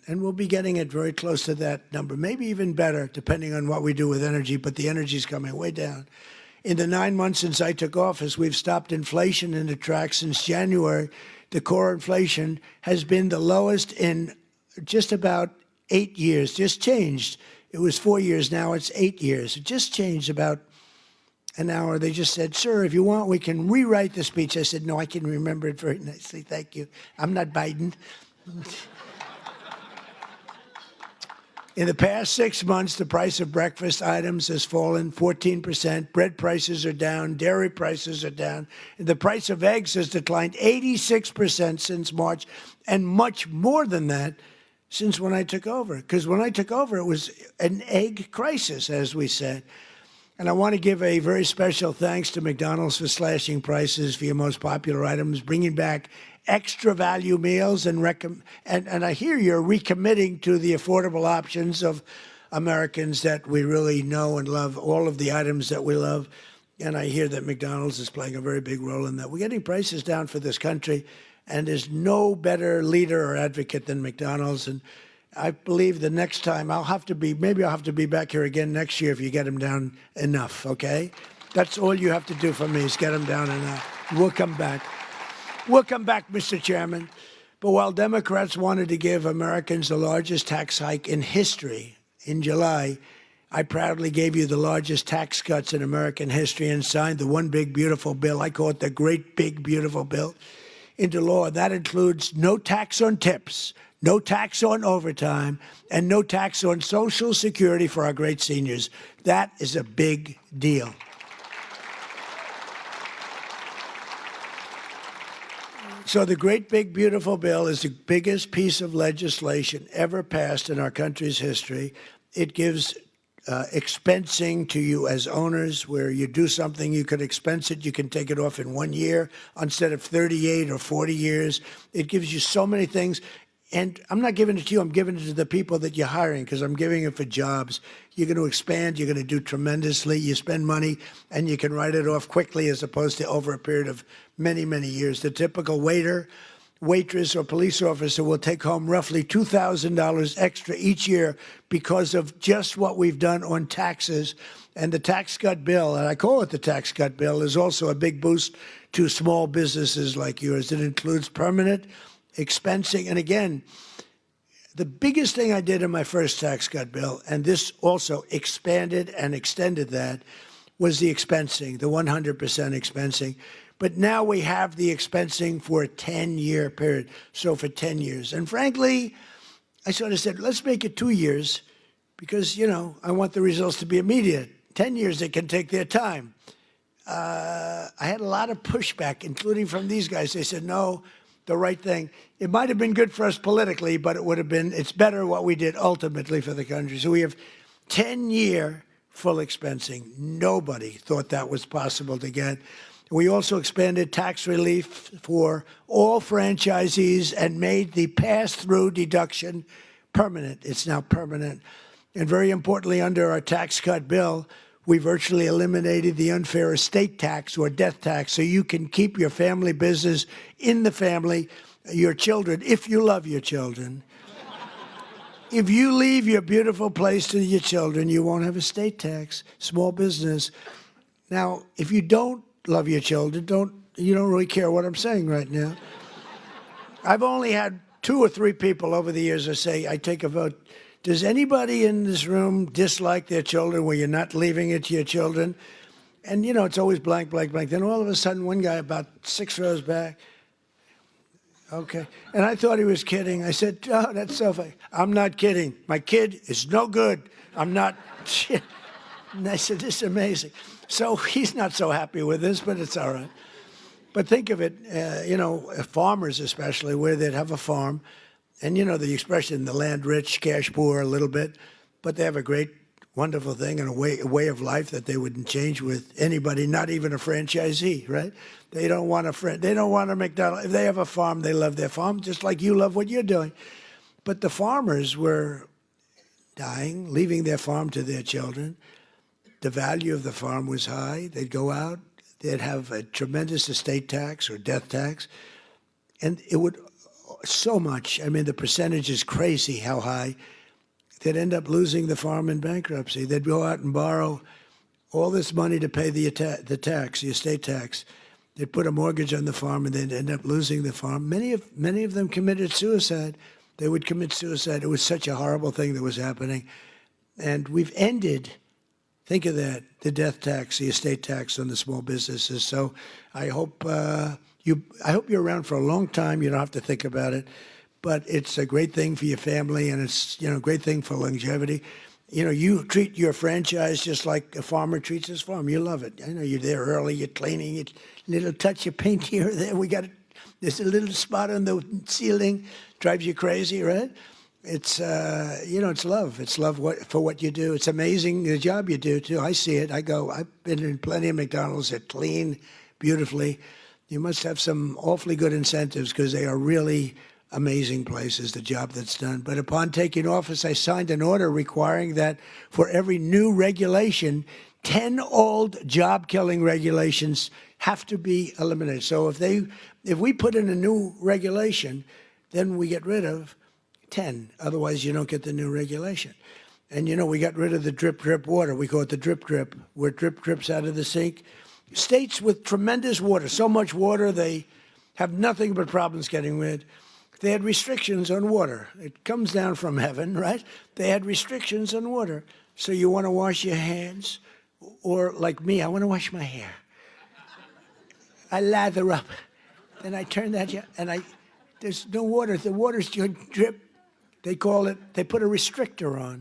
And we'll be getting it very close to that number, maybe even better, depending on what we do with energy, but the energy's coming way down. In the 9 months since I took office, we've stopped inflation in the track since January. The core inflation has been the lowest in just about 8 years, just changed. It was 4 years, now it's 8 years. It just changed about an hour. They just said, sir, if you want, we can rewrite the speech. I said, no, I can remember it very nicely, thank you. I'm not Biden. In the past 6 months, the price of breakfast items has fallen 14%. Bread prices are down. Dairy prices are down. And the price of eggs has declined 86% since March, and much more than that since when I took over. Because when I took over, it was an egg crisis, as we said. And I want to give a very special thanks to McDonald's for slashing prices for your most popular items, bringing back extra value meals, and I hear you're recommitting to the affordable options of Americans that we really know and love, all of the items that we love. And I hear that McDonald's is playing a very big role in that. We're getting prices down for this country, and there's no better leader or advocate than McDonald's. And I believe the next time maybe I'll have to be back here again next year if you get them down enough, okay? That's all you have to do for me is get them down enough. We'll come back. We'll come back, Mr. Chairman. But while Democrats wanted to give Americans the largest tax hike in history in July, I proudly gave you the largest tax cuts in American history and signed the one big beautiful bill, I call it the great big beautiful bill, into law. That includes no tax on tips, no tax on overtime, and no tax on Social Security for our great seniors. That is a big deal. So the great big beautiful bill is the biggest piece of legislation ever passed in our country's history. It gives expensing to you as owners, where you do something, you could expense it, you can take it off in 1 year instead of 38 or 40 years. It gives you so many things. And I'm not giving it to you, I'm giving it to the people that you're hiring, because I'm giving it for jobs. You're going to expand, you're going to do tremendously. You spend money and you can write it off quickly as opposed to over a period of many, many years. The typical waiter, waitress, or police officer will take home roughly $2,000 extra each year because of just what we've done on taxes. And the tax cut bill, and I call it the tax cut bill, is also a big boost to small businesses like yours. It includes permanent expensing. And again, the biggest thing I did in my first tax cut bill, and this also expanded and extended that, was the expensing, the 100% expensing. But now we have the expensing for a 10-year period, so for 10 years. And frankly, I sort of said, let's make it 2 years because, you know, I want the results to be immediate. 10 years, they can take their time. I had a lot of pushback, including from these guys. They said, no, the right thing. It might have been good for us politically, but it's better what we did ultimately for the country. So we have 10-year full expensing. Nobody thought that was possible to get. We also expanded tax relief for all franchisees and made the pass-through deduction permanent. It's now permanent. And very importantly, under our tax cut bill, we virtually eliminated the unfair estate tax or death tax, so you can keep your family business in the family, your children, if you love your children. If you leave your beautiful place to your children, you won't have estate tax, small business. Now, if you don't love your children, you don't really care what I'm saying right now. I've only had 2 or 3 people over the years that say, I take a vote. Does anybody in this room dislike their children where you're not leaving it to your children? And, you know, it's always blank, blank, blank. Then all of a sudden, one guy about 6 rows back, okay. And I thought he was kidding. I said, oh, that's so funny. I'm not kidding. My kid is no good. I'm not. And I said, this is amazing. So he's not so happy with this, but it's all right. But think of it, you know, farmers especially, where they'd have a farm, and you know the expression, the land rich, cash poor a little bit, but they have a great, wonderful thing and a way of life that they wouldn't change with anybody, not even a franchisee, right? They don't want a McDonald's. If they have a farm, they love their farm, just like you love what you're doing. But the farmers were dying, leaving their farm to their children. The value of the farm was high. They'd go out, they'd have a tremendous estate tax or death tax, and it would so much. I mean, the percentage is crazy how high. They'd end up losing the farm in bankruptcy. They'd go out and borrow all this money to pay the tax, the estate tax. They'd put a mortgage on the farm, and they'd end up losing the farm. Many of them committed suicide. They would commit suicide. It was such a horrible thing that was happening. And we've ended, think of that, the death tax, the estate tax on the small businesses. So I hope you're around for a long time. You don't have to think about it, but it's a great thing for your family, and it's a great thing for longevity. You treat your franchise just like a farmer treats his farm. You love it. I know you're there early. You're cleaning it, little touch of paint here or there. There's a little spot on the ceiling, drives you crazy, right? It's it's love. It's love for what you do. It's amazing the job you do too. I see it. I've been in plenty of McDonald's that clean beautifully. You must have some awfully good incentives because they are really amazing places, the job that's done. But upon taking office, I signed an order requiring that for every new regulation, 10 old job-killing regulations have to be eliminated. So if we put in a new regulation, then we get rid of 10. Otherwise, you don't get the new regulation. And, we got rid of the drip, drip water. We call it the drip, drip, where drip drips out of the sink. States with tremendous water, so much water, they have nothing but problems getting rid. They had restrictions on water. It comes down from heaven, right? They had restrictions on water. So you want to wash your hands, or like me, I want to wash my hair. I lather up, then I turn that, and there's no water. The water's drip. They put a restrictor on.